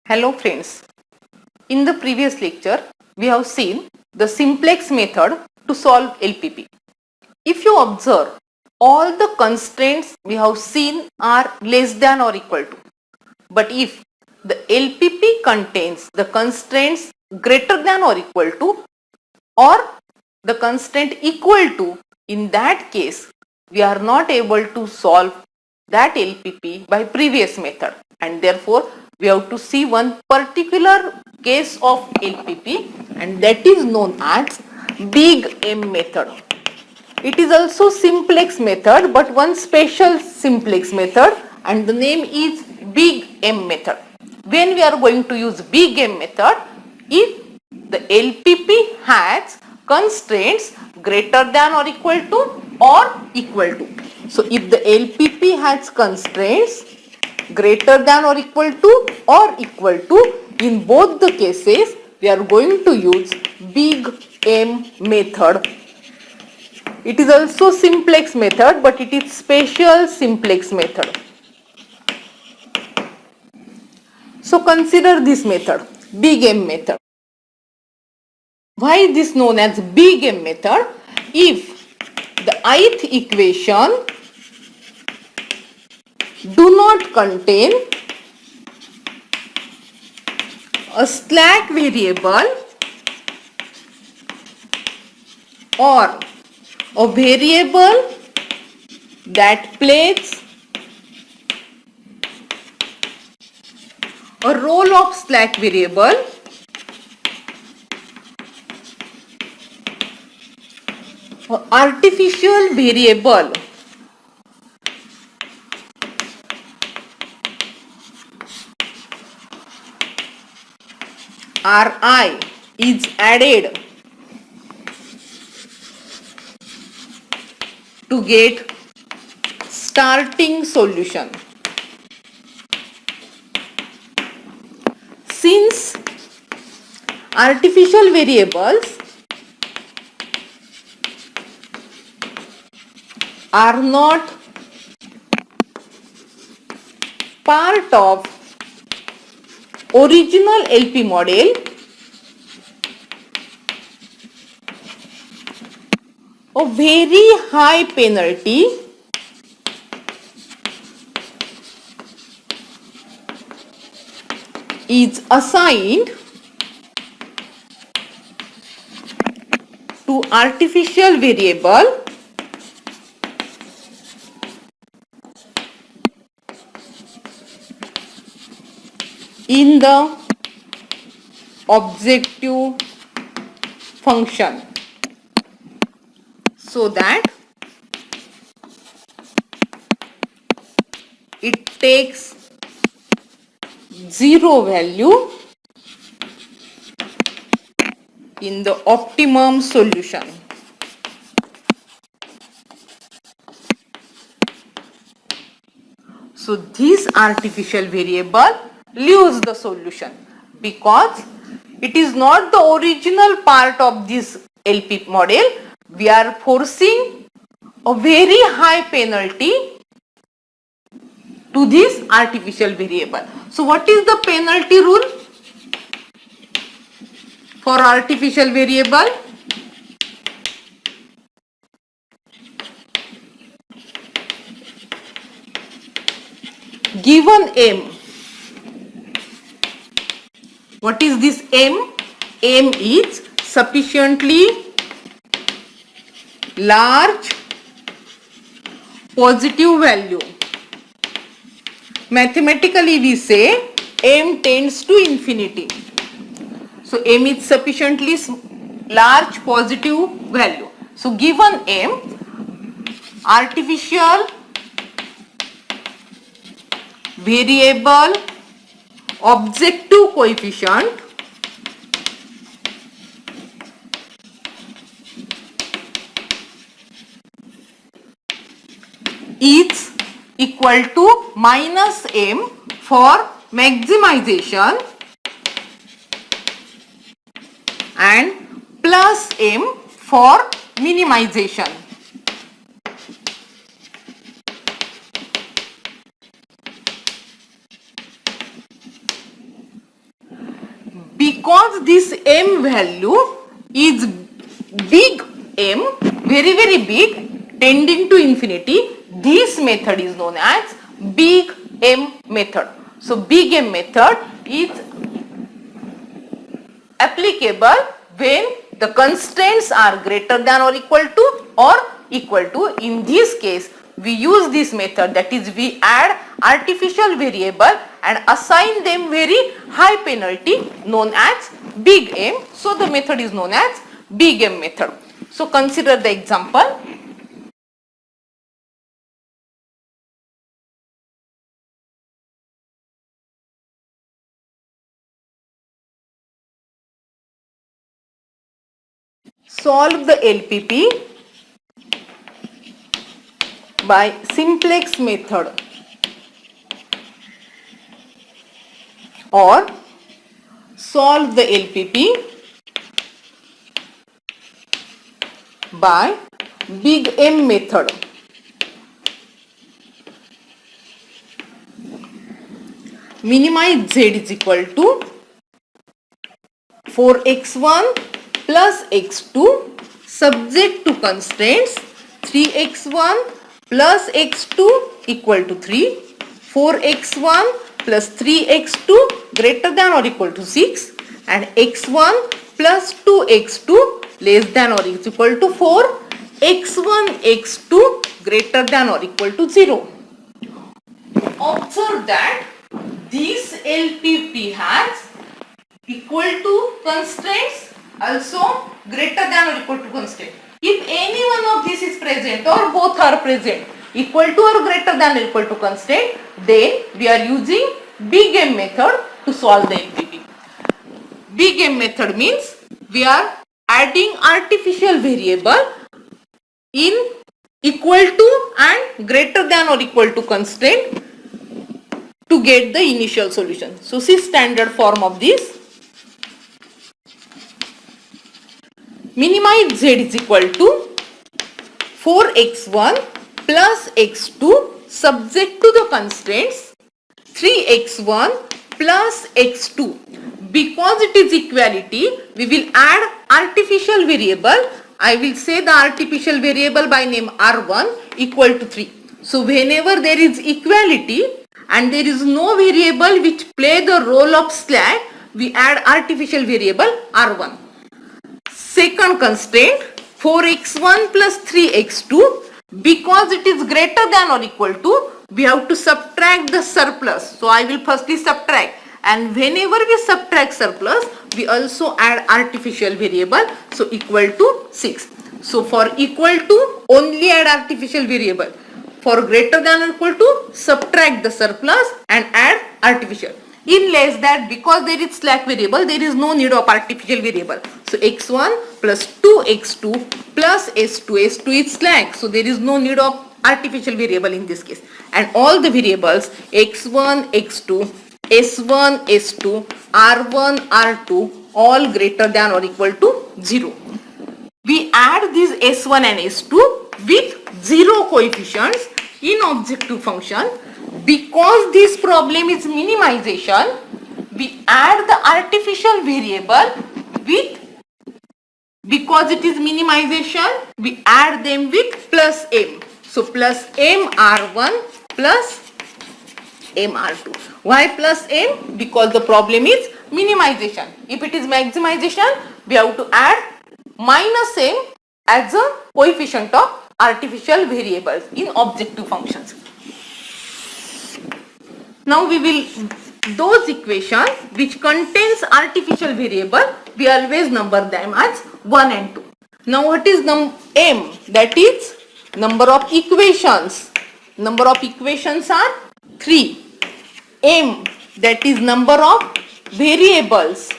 Hello friends, in the previous lecture we have seen the simplex method to solve LPP. If you observe, all the constraints we have seen are less than or equal to, but if the LPP contains the constraints greater than or equal to or the constraint equal to, in that case we are not able to solve that LPP by previous method, and therefore we have to see one particular case of LPP, and that is known as big M method. It is also simplex method, but one special simplex method, and the name is big M method. When we are going to use big M method, if the LPP has constraints greater than or equal to or equal to. So if the LPP has constraints greater than or equal to or equal to, in both the cases we are going to use big M method. It is also simplex method, but it is special simplex method. So consider this method, big M method. Why is this known as big M method? If the ith equation do not contain a slack variable or a variable that plays a role of slack variable or artificial variable Ri is added to get starting solution. Since artificial variables are not part of original LP model, a very high penalty is assigned to artificial variable in the objective function, so that it takes zero value in the optimum solution. So this artificial variable leaves the solution because it is not the original part of this LP model. We are forcing a very high penalty to this artificial variable. So what is the penalty rule for artificial variable? Given M, what is this M? M is sufficiently large positive value. Mathematically we say M tends to infinity. So M is sufficiently large positive value. So given M, artificial variable objective coefficient is equal to minus M for maximization and plus M for minimization. because this m value is big M, very big, tending to infinity, this method is known as big M method. So big M method is applicable when the constraints are greater than or equal to. In this case, we use this method, that is we add artificial variable and assign them very high penalty known as big M. So the method is known as big M method. So consider the example. Solve the LPP by simplex method or solve the LPP by big M method. Minimize Z is equal to 4x1 plus x2 subject to constraints 3x1 plus x2 equal to 3, 4x1 plus 3x2 greater than or equal to 6 and x1 plus 2x2 less than or is equal to 4, x1 x2 greater than or equal to 0. Observe that this LPP has equal to constraints, also greater than or equal to constraint. If any one of these is present or both are present, equal to or greater than or equal to constraint, then we are using big M method to solve the LPP. Big M method means we are adding artificial variable in equal to and greater than or equal to constraint to get the initial solution. So see standard form of this. Minimize Z is equal to 4x1 plus x2 subject to the constraints 3x1 plus x2. Because it is equality, we will add artificial variable. I will say the artificial variable by name R1 equal to 3. So whenever there is equality and there is no variable which play the role of slack, we add artificial variable R1. Second constraint 4x1 plus 3x2, because it is greater than or equal to, we have to subtract the surplus. So I will firstly subtract, and whenever we subtract surplus, we also add artificial variable, so equal to 6. So for equal to, only add artificial variable. For greater than or equal to, subtract the surplus and add artificial. In less that, because there is slack variable, there is no need of artificial variable. So x1 plus 2x2 plus s2. S2 is slack, so there is no need of artificial variable in this case. And all the variables x1, x2, s1, s2, r1, r2 all greater than or equal to 0. We add these s1 and s2 with 0 coefficients in objective function. Because this problem is minimization, we add the artificial variable with, because it is minimization, we add them with plus m. So plus m r1 plus m r2. Why plus m? Because the problem is minimization. If it is maximization, we have to add minus m as a coefficient of artificial variables in objective functions. Now we will, those equations which contains artificial variable, we always number them as 1 and 2. Now what is m? That is number of equations. Number of equations are 3. M, that is number of variables,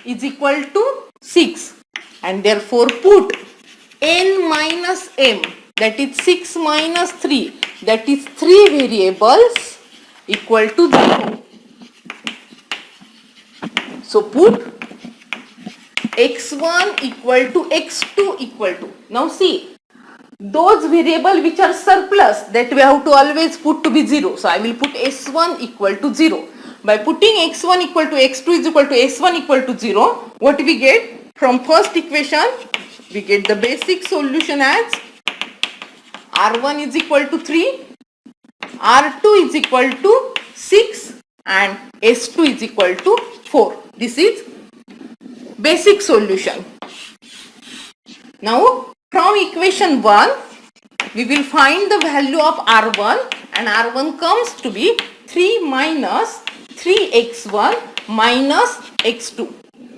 is equal to 6. And therefore put n minus m, that is 6 minus 3, that is 3 variables, equal to 0. So put x1 equal to x2 equal to. Now see, those variables which are surplus, that we have to always put to be 0. So I will put s1 equal to 0. By putting x1 equal to x2 is equal to s1 equal to 0, what we get? From first equation, we get the basic solution as r1 is equal to 3, r2 is equal to 6 and s2 is equal to 4. This is basic solution. Now from equation 1, we will find the value of r1 and r1 comes to be 3 minus 3x1 minus x2.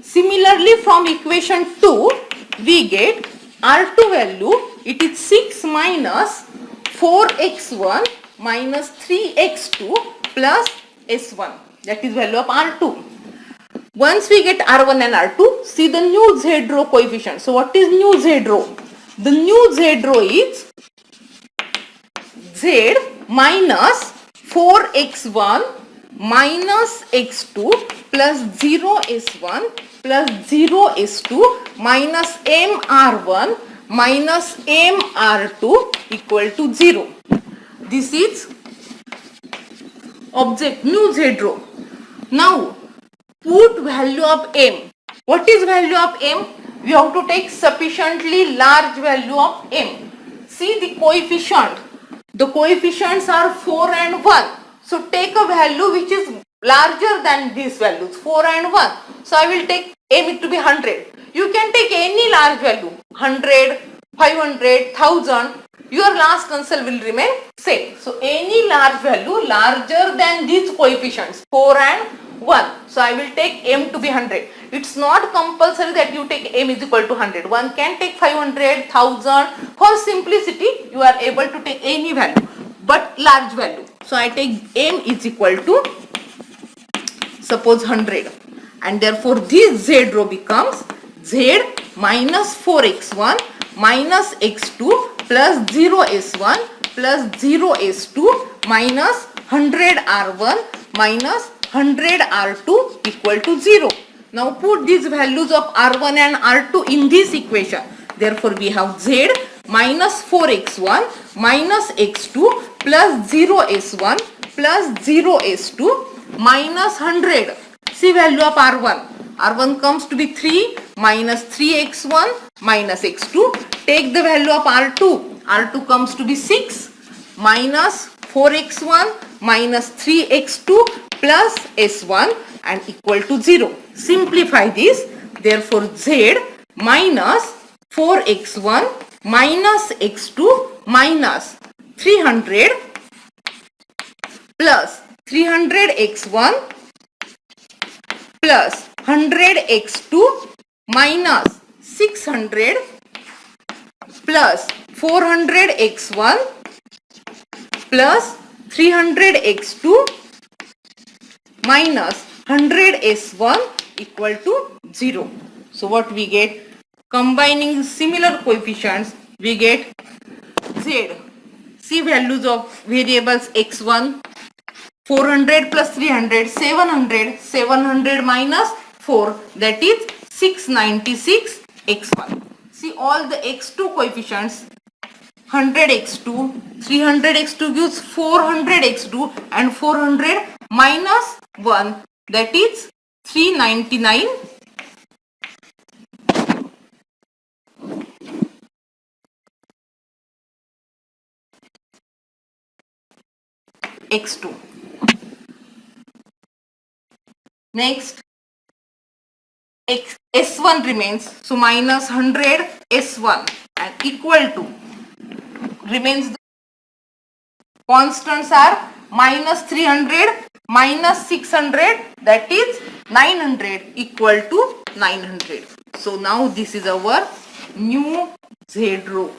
Similarly from equation 2, we get r2 value, it is 6 minus 4x1 minus 3x2 plus s1, that is value of r2. Once we get r1 and r2, see the new z row coefficient. So what is new z row? The new z row is z minus 4x1 minus x2 plus 0s1 plus 0s2 minus mr1 minus mr2 equal to 0. This is object new z row. Now put value of m. What is value of m? We have to take sufficiently large value of m. See the coefficient. The coefficients are 4 and 1. So take a value which is larger than these values, 4 and 1. So I will take m to be 100. You can take any large value, 100, 500, 1000. Your last answer will remain same. So any large value larger than these coefficients, 4 and 1. So I will take m to be 100. It's not compulsory that you take m is equal to 100. One can take 500, 1000. For simplicity, you are able to take any value, but large value. So I take m is equal to suppose 100, and therefore this z row becomes z minus 4x1 minus x2 plus 0s1 plus 0s2 minus 100 r1 minus 100 r2 equal to 0. Now put these values of r1 and r2 in this equation. Therefore we have z minus 4x1 minus x2 plus 0s1 plus 0s2 minus 100. See value of r1. r1 comes to be 3 minus 3x1 minus x2. Take the value of r2. r2 comes to be 6 minus 4x1 minus 3x2 plus s1 and equal to 0. Simplify this. Therefore z minus 4x1 minus x2 minus 300 plus 300x1 plus 100x2 minus 600 plus 400x1 plus 300x2 minus 100s1 equal to 0. So what we get? Combining similar coefficients, we get z. See values of variables x1, 400 plus 300, 700, 700 minus 4, that is 696 x1. See all the x2 coefficients, 100 x2, 300 x2 gives 400 x2 and 400 minus 1, that is 399 x2. Next, s1 remains, so minus 100 s1 and equal to, remains the constants are minus 300 minus 600, that is 900 equal to 900. So now this is our new z row.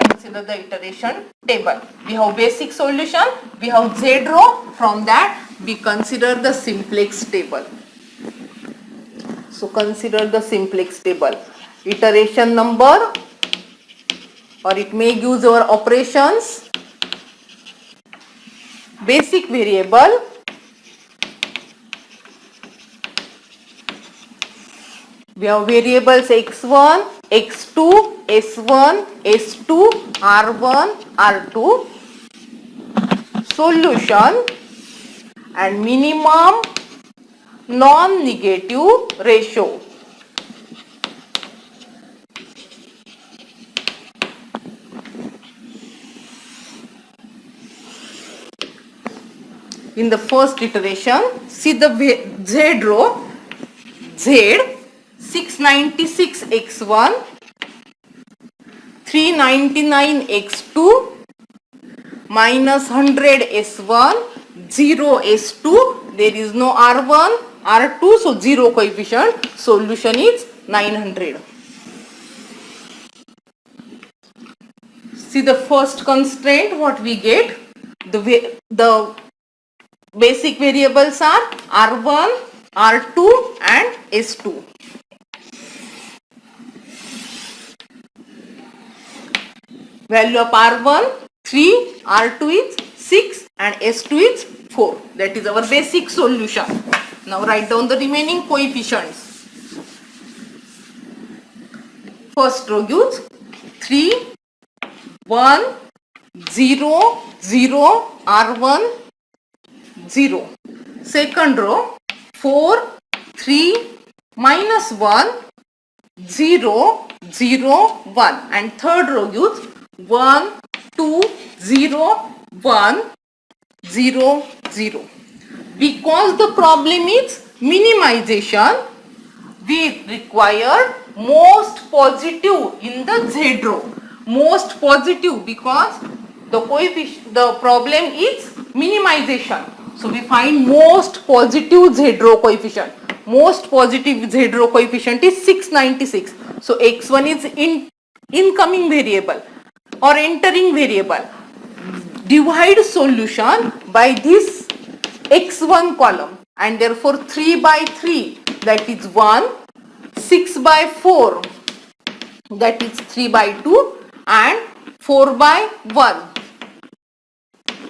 Consider the iteration table. We have basic solution, we have z row, from that we consider the simplex table. So consider the simplex table. Iteration number, or it may use our operations, basic variable, we have variables x1, x2, s1, s2, r1, r2. solution and minimum non-negative ratio. In the first iteration, see the Z row, Z 696x1, 399x2, minus 100s1, 0s2, there is no r1, r2, so 0 coefficient, solution is 900. See the first constraint, what we get, the basic variables are r1, r2 and s2. Value of r1 3, r2 is 6 and s2 is 4. That is our basic solution. Now write down the remaining coefficients. First row gives 3, 1, 0, 0, r1, 0. Second row 4, 3, minus 1, 0, 0, 1. And third row gives 1, 2, 0, 1, 0, 0. Because the problem is minimization, we require most positive in the Z row. Most positive because the problem is minimization. So we find most positive Z row coefficient. Most positive Z row coefficient is 696. So x1 is incoming variable or entering variable. Divide solution by this x1 column and therefore 3 by 3 that is 1, 6 by 4 that is 3 by 2 and 4 by 1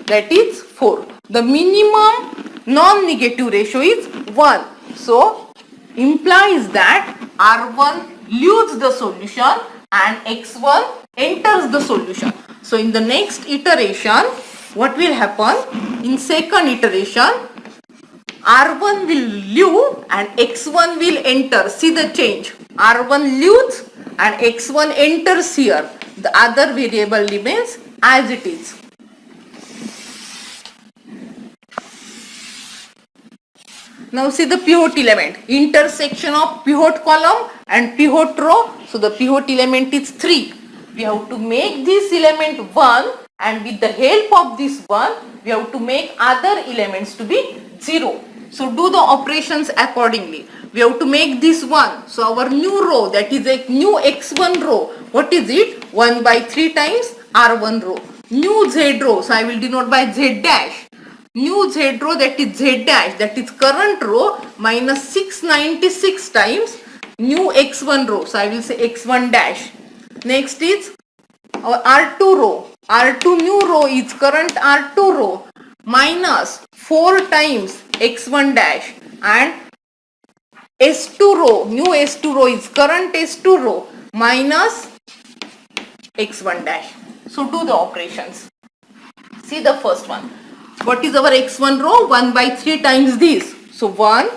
that is 4. The minimum non-negative ratio is 1. So implies that R1 leaves the solution and X1 enters the solution. So in the next iteration, what will happen? In second iteration, R1 will leave and X1 will enter. See the change. R1 leaves and X1 enters here. The other variable remains as it is. Now see the pivot element. Intersection of pivot column and pivot row. So the pivot element is 3. We have to make this element 1 and with the help of this 1, we have to make other elements to be 0. So do the operations accordingly. We have to make this 1. So our new row, that is a new x1 row. What is it? 1 by 3 times r1 row. New z row, so I will denote by z dash. New z row, that is z dash, that is current row minus 696 times new x1 row. So I will say x1 dash. Next is our r2 row. R2 new row is current R2 row minus 4 times x1 dash and S2 row, new S2 row is current S2 row minus x1 dash. So do the operations. See the first one. What is our x1 row? 1 by 3 times this. So 1,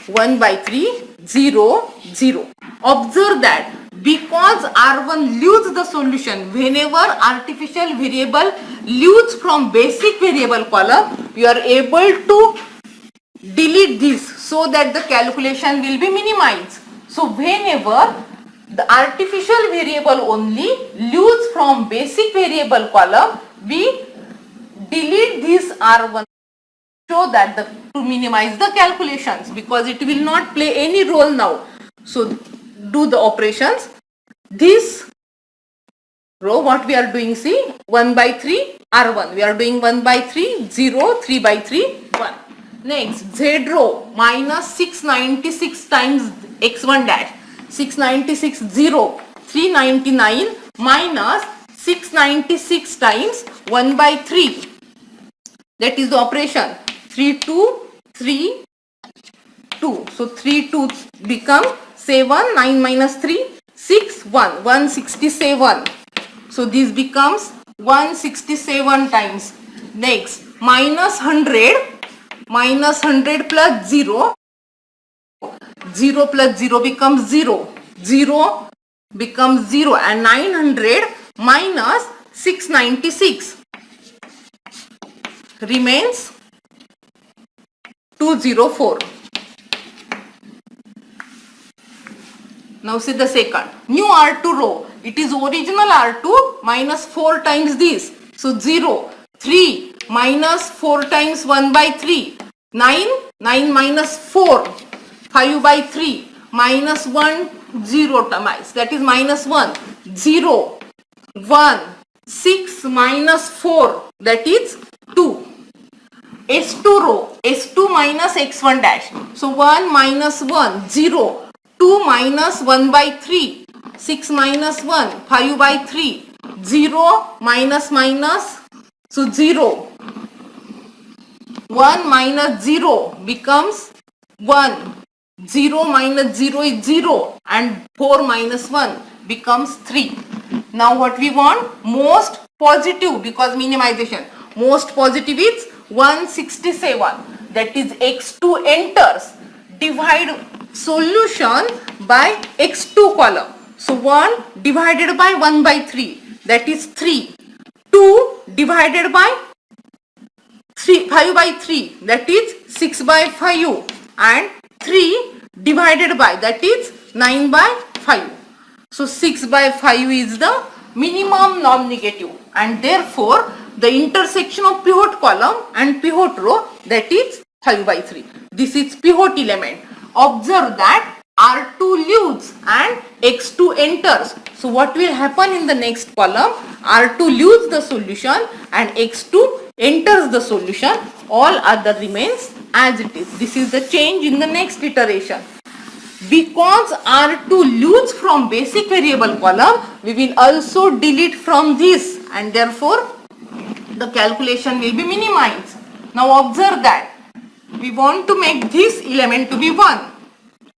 1 by 3, 0, 0. Observe that because R1 leaves the solution, whenever artificial variable leaves from basic variable column, you are able to delete this so that the calculation will be minimized. So whenever the artificial variable only leaves from basic variable column, we delete this R1 so that to minimize the calculations, because it will not play any role now. So do the operations. This row, what we are doing, see, 1 by 3 R1, we are doing 1 by 3, 0, 3 by 3, 1. Next, Z row minus 696 times x1 dash, 696, 0, 399 minus 696 times 1 by 3. That is the operation. 3, 2, 3, 2. So 3, 2 become 7, 9 minus 3, 6, 1, 167. So this becomes 167 times. Next, minus 100 plus 0. 0 plus 0 becomes 0. 0 becomes 0 and 900 minus 696 remains 204. Now see the second. New R2 row. It is original R2 minus 4 times this. So 0. 3 minus 4 times 1 by 3. 9. 9 minus 4. 5 by 3. Minus 1. 0 times. That is minus 1. 0. 1. 6 minus 4. That is 2. S2 row. S2 minus x1 dash. So 1 minus 1. 0. 2 minus 1 by 3, 6 minus 1, 5 by 3, 0 minus minus, so 0. 1 minus 0 becomes 1, 0 minus 0 is 0 and 4 minus 1 becomes 3. Now what we want? Most positive, because minimization. Most positive is 167, that is x2 enters. Divide solution by x2 column. So 1 divided by 1 by 3, that is 3. 2 divided by 5 by 3, that is 6 by 5. And 3 divided by, that is 9 by 5. So 6 by 5 is the minimum non-negative, and therefore the intersection of pivot column and pivot row, that is 5 by 3. This is pivot element. Observe that R2 leaves and X2 enters. So what will happen in the next column? R2 leaves the solution and X2 enters the solution. All other remains as it is. This is the change in the next iteration. Because R2 leaves from basic variable column, we will also delete from this, and therefore the calculation will be minimized. Now observe that we want to make this element to be 1.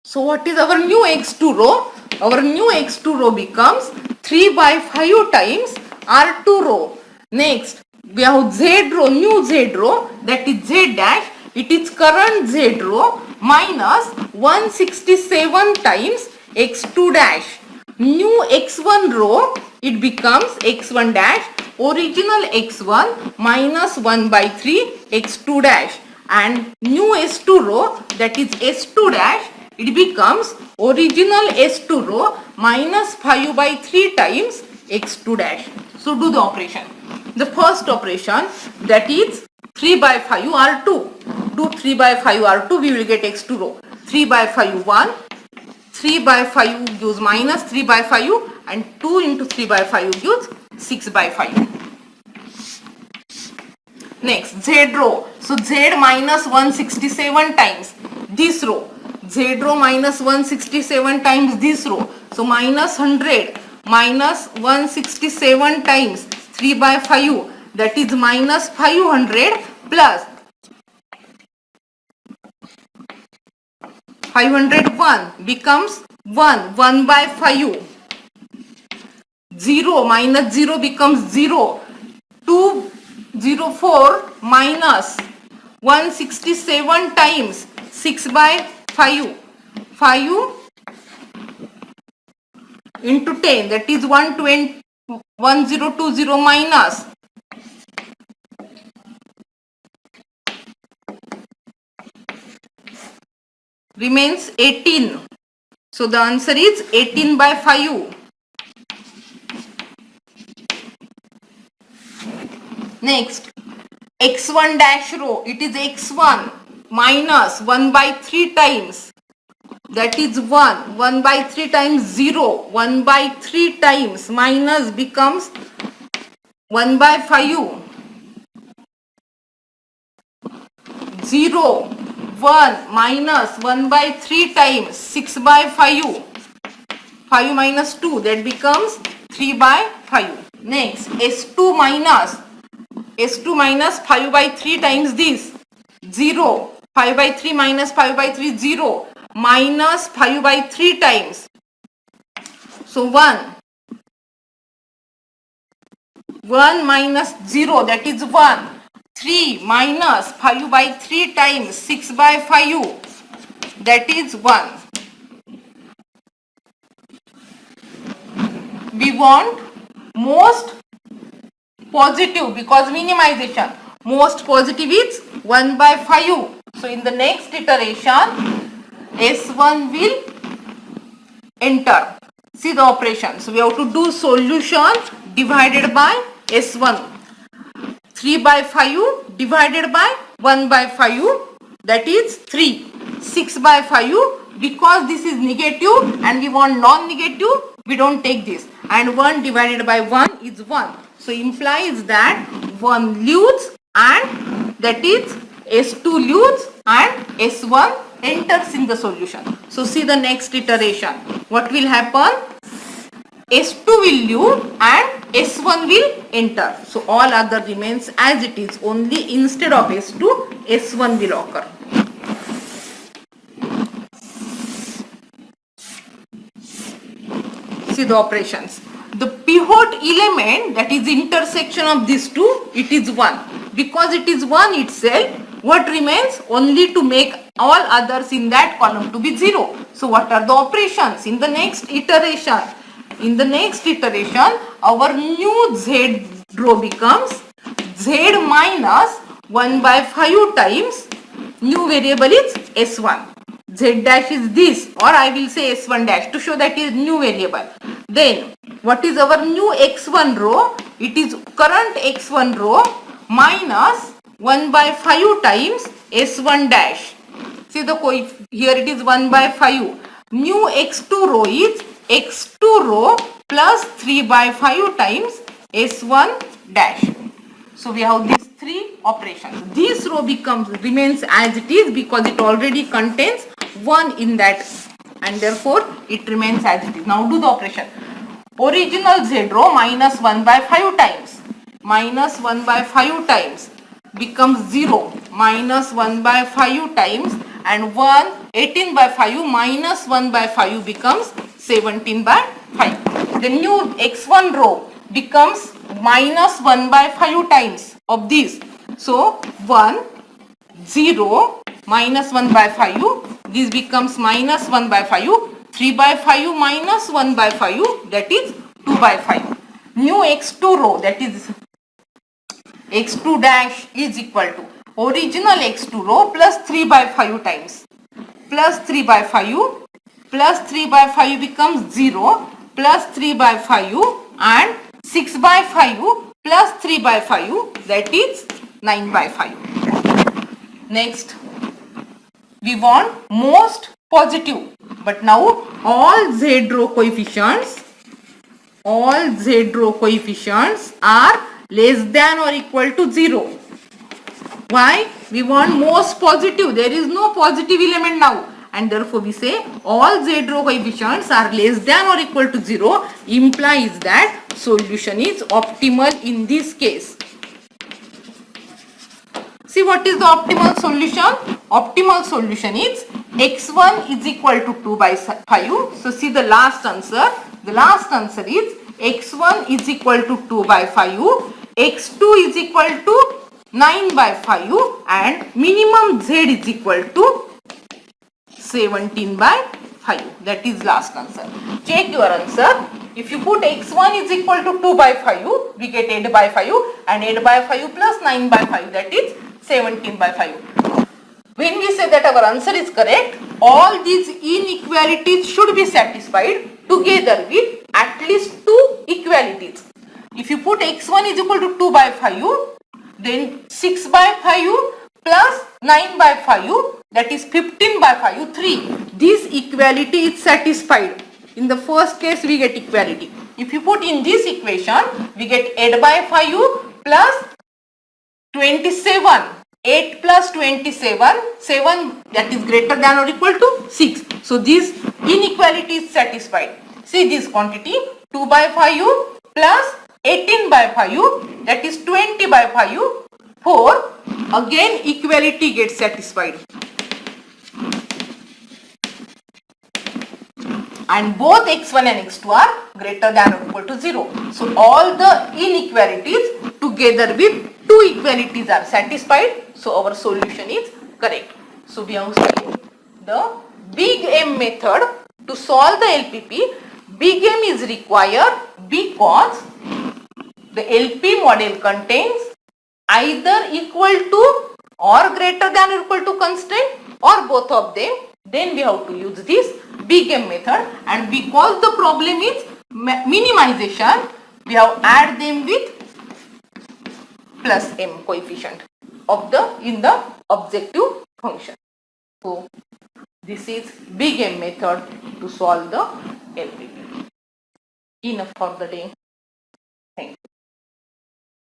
So what is our new x2 row? Our new x2 row becomes 3 by 5 times R2 row. Next we have z row, new z row, that is z dash. It is current z row minus 167 times x2 dash. New x1 row, it becomes x1 dash, original x1 minus 1 by 3 x2 dash, and new s2 row, that is s2 dash, it becomes original s2 row minus 5 by 3 times x2 dash. So do the operation. The first operation, that is 3 by 5 R2. Do 3 by 5 R2, we will get x2 row. 3 by 5 1, 3 by 5 gives minus 3 by 5, and 2 into 3 by 5 gives 6 by 5. Next z row. So z minus 167 times this row. Z row minus 167 times this row. So minus 100 minus 167 times 3 by 5, that is minus 500 plus 501 becomes 1, 1 by 5. 0 minus 0 becomes 0. 204 minus 167 times 6 by 5. 5 into 10, that is 1020 minus remains 18. So the answer is 18 by 5. Next, x1 dash row, it is x1 minus 1 by 3 times, that is 1, 1 by 3 times 0, 1 by 3 times minus becomes 1 by 5, 0, 1 minus 1 by 3 times 6 by 5, 5 minus 2, that becomes 3 by 5. Next, S2 minus 5 by 3 times this, 0, 5 by 3 minus 5 by 3, 0, minus 5 by 3 times, so 1, 1 minus 0, that is 1, 3 minus 5 by 3 times 6 by 5, that is 1. We want most positive because minimization. Most positive is 1 by 5. So in the next iteration, S1 will enter. See the operation. So we have to do solution divided by S1. 3 by 5 divided by 1 by 5, that is 3. 6 by 5, because this is negative and we want non-negative, we don't take this. And 1 divided by 1 is 1. So implies that 1 leaves and that is S2 leaves and S1 enters in the solution. So see the next iteration. What will happen? S2 will leave and S1 will enter. So all other remains as it is. Only instead of S2, S1 will occur. See the operations. The pivot element, that is intersection of these two, it is 1. Because it is 1 itself, what remains? Only to make all others in that column to be 0. So what are the operations in the next iteration? In the next iteration, our new Z row becomes Z minus 1 by 5 times new variable is S1. Z dash is this, or I will say S1 dash to show that is new variable. Then what is our new X1 row? It is current X1 row minus 1 by 5 times S1 dash. See the here it is 1 by 5. New X2 row is X2 row plus 3 by 5 times S1 dash. So we have these 3 operations. This row remains as it is because it already contains 1 in that, and therefore it remains as it is. Now do the operation. Original Z row minus 1 by 5 times. Minus 1 by 5 times becomes 0. Minus 1 by 5 times and 18 by 5 minus 1 by 5 becomes 17 by 5. The new X1 row becomes minus 1 by 5 times of this. So 1, 0, minus 1 by 5. This becomes minus 1 by 5. 3 by 5 minus 1 by 5, that is 2 by 5. New X2 row, that is X2 dash, is equal to original X2 row plus 3 by 5 times. Plus 3 by 5, plus 3 by 5 becomes 0, plus 3 by 5 and 6 by 5 plus 3 by 5, that is 9 by 5. Next, we want most positive. But now all Z row coefficients are less than or equal to 0. Why? We want most positive. There is no positive element now. And therefore we say all Z row coefficients are less than or equal to 0, implies that solution is optimal in this case. See what is the optimal solution? Optimal solution is x1 is equal to 2 by 5. So see the last answer. The last answer is x1 is equal to 2 by 5. x2 is equal to 9 by 5 and minimum z is equal to 17 by 5. That is last answer. Check your answer. If you put x1 is equal to 2 by 5, we get 8 by 5 and 8 by 5 plus 9 by 5, that is 17 by 5. When we say that our answer is correct, all these inequalities should be satisfied together with at least 2 equalities. If you put x1 is equal to 2 by 5, then 6 by 5 plus 9 by 5, that is 15 by 5, 3. This equality is satisfied. In the first case we get equality. If you put in this equation, we get 8 by 5 plus 27. 8 plus 27, 7, that is greater than or equal to 6. So this inequality is satisfied. See this quantity 2 by 5 plus 18 by 5, that is 20 by 5, 4. Again equality gets satisfied. And both x1 and x2 are greater than or equal to 0. So all the inequalities together with two equalities are satisfied, so our solution is correct. So we have seen the big M method to solve the LPP. Big M is required because the LP model contains either equal to or greater than or equal to constraint or both of them. Then we have to use this big M method, and because the problem is minimization, we have add them with plus M coefficient of the in the objective function. So this is big M method to solve the LPP. Enough for the day. Thank you.